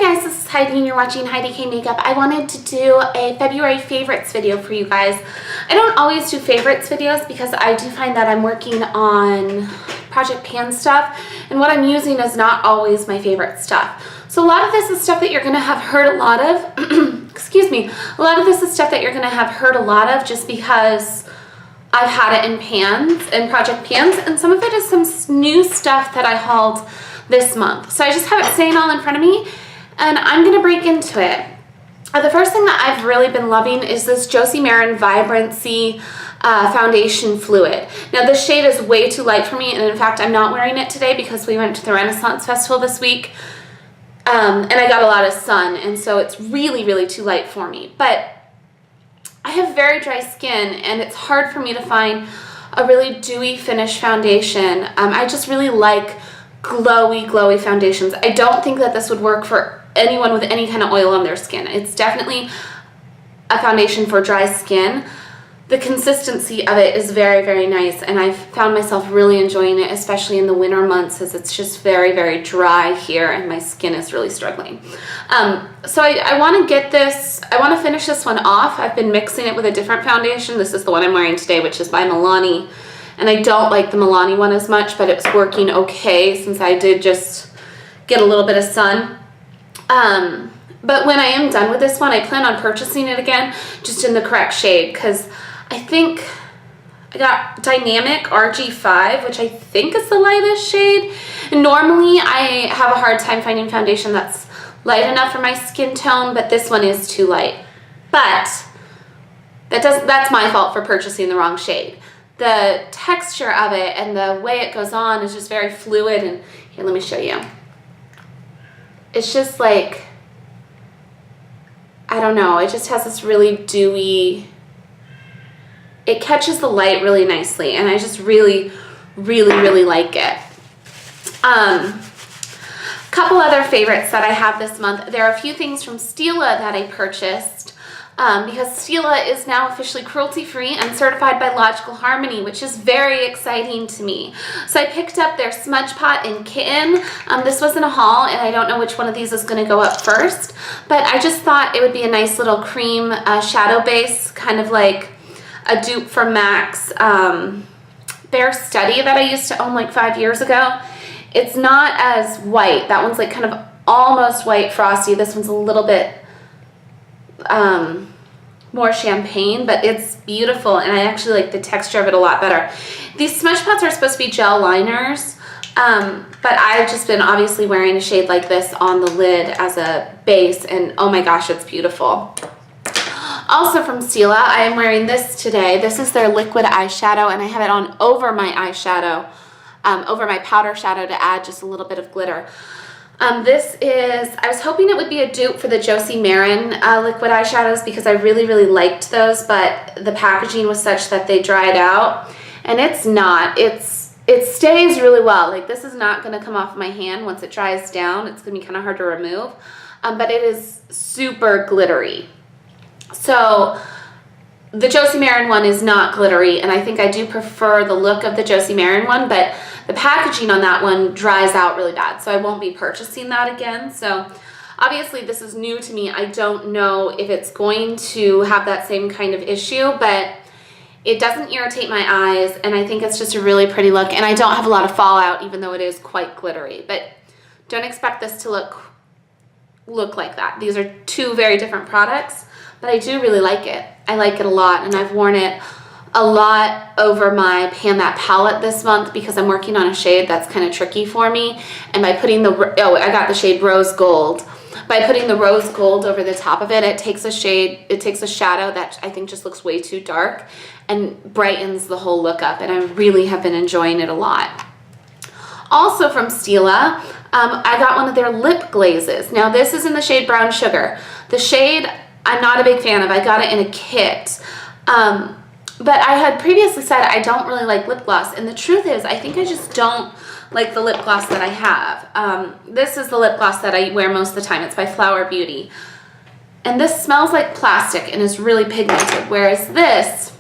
guys, this is Heidi and you're watching Heidi K Makeup. I wanted to do a February favorites video for you guys. I don't always do favorites videos because I do find that I'm working on Project Pan stuff, and what I'm using is not always my favorite stuff. So a lot of this is stuff that you're going to have heard a lot of. Excuse me. A lot of this is stuff that you're going to have heard a lot of just because I've had it in pans, in Project Pans, and some of it is some new stuff that I hauled this month. So I just have it sitting all in front of me, and I'm going to break into it. The first thing that I've really been loving is this Josie Maran Vibrancy foundation fluid. Now this shade is way too light for me, and in fact I'm not wearing it today because we went to the Renaissance Festival this week, and I got a lot of sun, and so it's really too light for me. But I have very dry skin, and it's hard for me to find a really dewy finish foundation. I just really like glowy foundations. I don't think that this would work for anyone with any kind of oil on their skin. It's definitely a foundation for dry skin. The consistency of it is very nice, and I've found myself really enjoying it, especially in the winter months, as it's just very dry here and my skin is really struggling. So I want to get this, I want to finish this one off. I've been mixing it with a different foundation. This is the one I'm wearing today, which is by Milani, and I don't like the Milani one as much, but it's working okay since I did just get a little bit of sun. But when I am done with this one, I plan on purchasing it again, just in the correct shade, because I think I got Dynamic RG5, which I think is the lightest shade. And normally I have a hard time finding foundation that's light enough for my skin tone, but this one is too light. But that's my fault for purchasing the wrong shade. The texture of it and the way it goes on is just very fluid, and here, let me show you. It's just like, I don't know, it just has this really dewy, it catches the light really nicely, and I just really like it. Couple other favorites that I have this month. There are a few things from Stila that I purchased because Stila is now officially cruelty-free and certified by Logical Harmony, which is very exciting to me. So I picked up their Smudge Pot in Kitten. This wasn't a haul, and I don't know which one of these is going to go up first, but I just thought it would be a nice little cream shadow base, kind of like a dupe for MAC's Bare Study that I used to own like 5 years ago. It's not as white. That one's like kind of almost white frosty. This one's a little bit more champagne, but it's beautiful, and I actually like the texture of it a lot better. These smudge pots are supposed to be gel liners, but I've just been obviously wearing a shade like this on the lid as a base, and oh my gosh, it's beautiful. Also from Stila, I am wearing this today. This is their liquid eyeshadow, and I have it on over my eyeshadow, over my powder shadow, to add just a little bit of glitter. This is, I was hoping it would be a dupe for the Josie Maran liquid eyeshadows because I really liked those, but the packaging was such that they dried out, and it's not. It stays really well. Like, this is not going to come off my hand once it dries down. It's going to be kind of hard to remove, but it is super glittery. So the Josie Maran one is not glittery, and I think I do prefer the look of the Josie Maran one, but the packaging on that one dries out really bad, so I won't be purchasing that again. So obviously this is new to me. I don't know if it's going to have that same kind of issue, but it doesn't irritate my eyes, and I think it's just a really pretty look, and I don't have a lot of fallout even though it is quite glittery. But don't expect this to look like that. These are two very different products, but I do really like it. I like it a lot, and I've worn it a lot over my Pan That palette this month because I'm working on a shade that's kind of tricky for me, and by putting the, oh, I got the shade Rose Gold. By putting the Rose Gold over the top of it, it takes a shadow that I think just looks way too dark and brightens the whole look up, and I really have been enjoying it a lot. Also from Stila, I got one of their lip glazes. Now this is in the shade Brown Sugar. The shade I'm not a big fan of. I got it in a kit. But I had previously said I don't really like lip gloss, and the truth is I think I just don't like the lip gloss that I have. This is the lip gloss that I wear most of the time. It's by Flower Beauty. And this smells like plastic and is really pigmented, whereas this,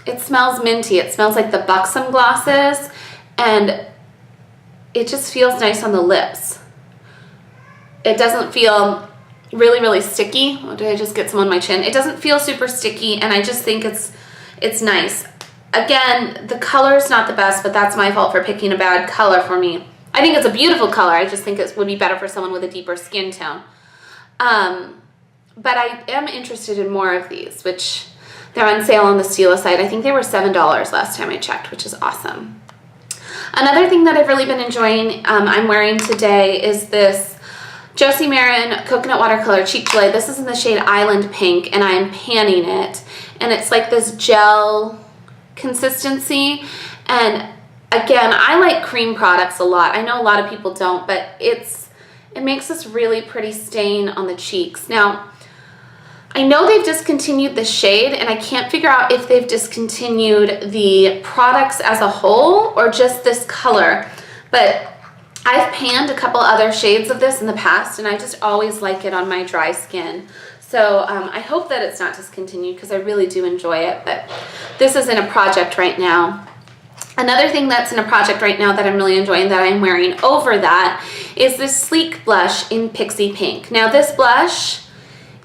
it smells minty. It smells like the Buxom glosses, and it just feels nice on the lips. It doesn't feel really, really sticky. Oh, did I just get some on my chin? It doesn't feel super sticky, and I just think it's nice. Again, the color's not the best, but that's my fault for picking a bad color for me. I think it's a beautiful color. I just think it would be better for someone with a deeper skin tone. But I am interested in more of these, which they're on sale on the Stila site. I think they were $7 last time I checked, which is awesome. Another thing that I've really been enjoying, I'm wearing today, is this Josie Maran Coconut Watercolor Cheek Gelee. This is in the shade Island Pink, and I'm panning it. And it's like this gel consistency. And again, I like cream products a lot. I know a lot of people don't, but it makes this really pretty stain on the cheeks. Now, I know they've discontinued the shade, and I can't figure out if they've discontinued the products as a whole or just this color. But I've panned a couple other shades of this in the past, and I just always like it on my dry skin. So I hope that it's not discontinued because I really do enjoy it. But this is in a project right now. Another thing that's in a project right now that I'm really enjoying that I'm wearing over that is this Sleek blush in Pixie Pink. Now this blush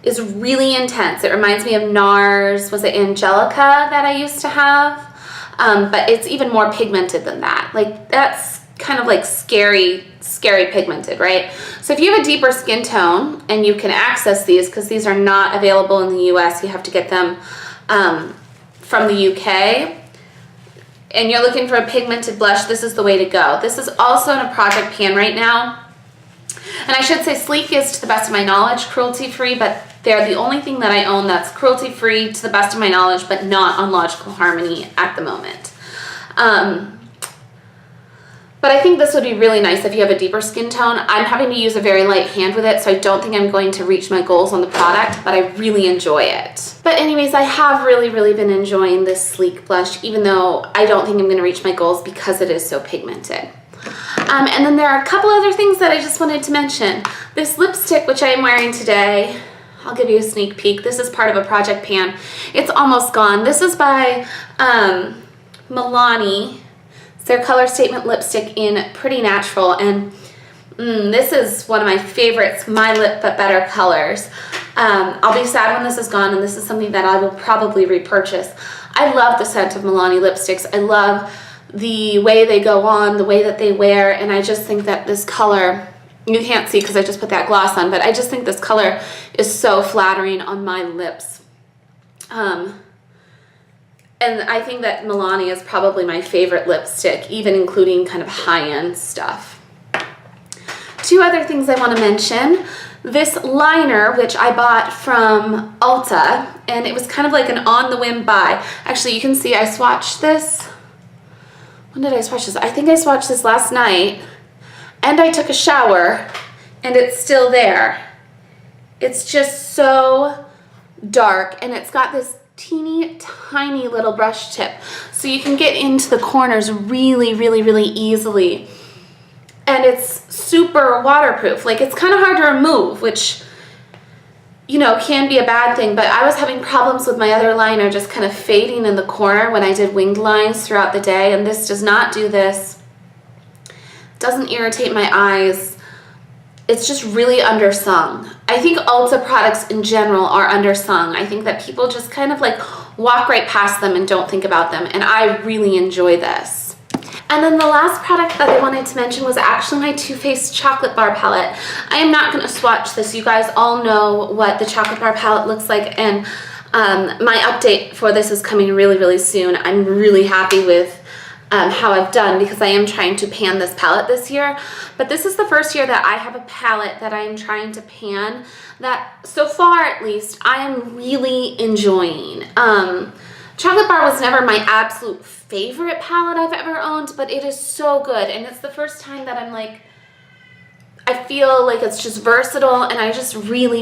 is really intense. It reminds me of NARS, was it Angelica that I used to have? But it's even more pigmented than that. Like that's kind of like scary pigmented, right? So if you have a deeper skin tone and you can access these, because these are not available in the US, you have to get them from the UK, and you're looking for a pigmented blush, this is the way to go. This is also in a project pan right now. And I should say Sleek is, to the best of my knowledge, cruelty-free, but they're the only thing that I own that's cruelty-free to the best of my knowledge, but not on Logical Harmony at the moment. But I think this would be really nice if you have a deeper skin tone. I'm having to use a very light hand with it, so I don't think I'm going to reach my goals on the product, but I really enjoy it. But anyways, I have really been enjoying this Sleek blush, even though I don't think I'm going to reach my goals because it is so pigmented. And then there are a couple other things that I just wanted to mention. This lipstick, which I am wearing today, I'll give you a sneak peek. This is part of a project pan. It's almost gone. This is by Milani. It's their Color Statement lipstick in Pretty Natural, and this is one of my favorites, My Lip But Better colors. I'll be sad when this is gone, and this is something that I will probably repurchase. I love the scent of Milani lipsticks. I love the way they go on, the way that they wear, and I just think that this color, you can't see because I just put that gloss on, but I just think this color is so flattering on my lips. And I think that Milani is probably my favorite lipstick, even including kind of high-end stuff. Two other things I want to mention. This liner, which I bought from Ulta, and it was kind of like an on-the-whim buy. Actually, you can see I swatched this. When did I swatch this? I think I swatched this last night, and I took a shower, and it's still there. It's just so dark, and it's got this teeny tiny little brush tip, so you can get into the corners really easily, and it's super waterproof. Like, it's kind of hard to remove, which, you know, can be a bad thing, but I was having problems with my other liner just kind of fading in the corner when I did winged lines throughout the day, and this does not do this. It doesn't irritate my eyes. It's just really undersung. I think Ulta products in general are undersung. I think that people just kind of like walk right past them and don't think about them, and I really enjoy this. And then the last product that I wanted to mention was actually my Too Faced Chocolate Bar Palette. I am not going to swatch this. You guys all know what the Chocolate Bar Palette looks like, and my update for this is coming really soon. I'm really happy with how I've done, because I am trying to pan this palette this year, but this is the first year that I have a palette that I am trying to pan that, so far at least, I am really enjoying. Chocolate Bar was never my absolute favorite palette I've ever owned, but it is so good, and it's the first time that I'm like, I feel like it's just versatile, and I just really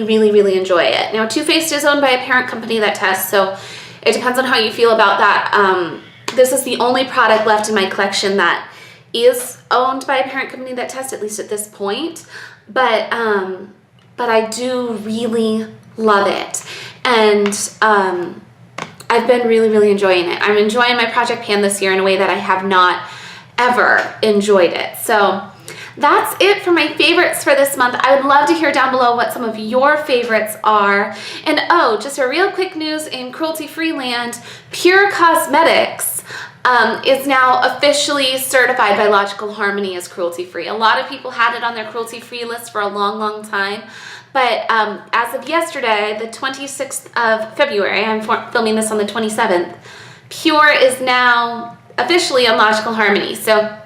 enjoy it. Now, Too Faced is owned by a parent company that tests, so it depends on how you feel about that. This is the only product left in my collection that is owned by a parent company that tests, at least at this point. But I do really love it, and I've been really enjoying it. I'm enjoying my project pan this year in a way that I have not ever enjoyed it. So that's it for my favorites for this month. I would love to hear down below what some of your favorites are. And oh, just a real quick news in cruelty-free land, Pure Cosmetics is now officially certified by Logical Harmony as cruelty-free. A lot of people had it on their cruelty-free list for a long, long time. But as of yesterday, the 26th of February, I'm filming this on the 27th, Pure is now officially on Logical Harmony. So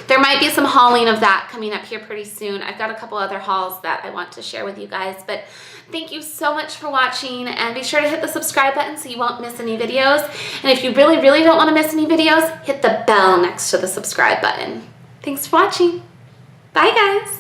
there might be some hauling of that coming up here pretty soon. I've got a couple other hauls that I want to share with you guys. But thank you so much for watching, and be sure to hit the subscribe button so you won't miss any videos. And if you really, really don't want to miss any videos, hit the bell next to the subscribe button. Thanks for watching. Bye, guys.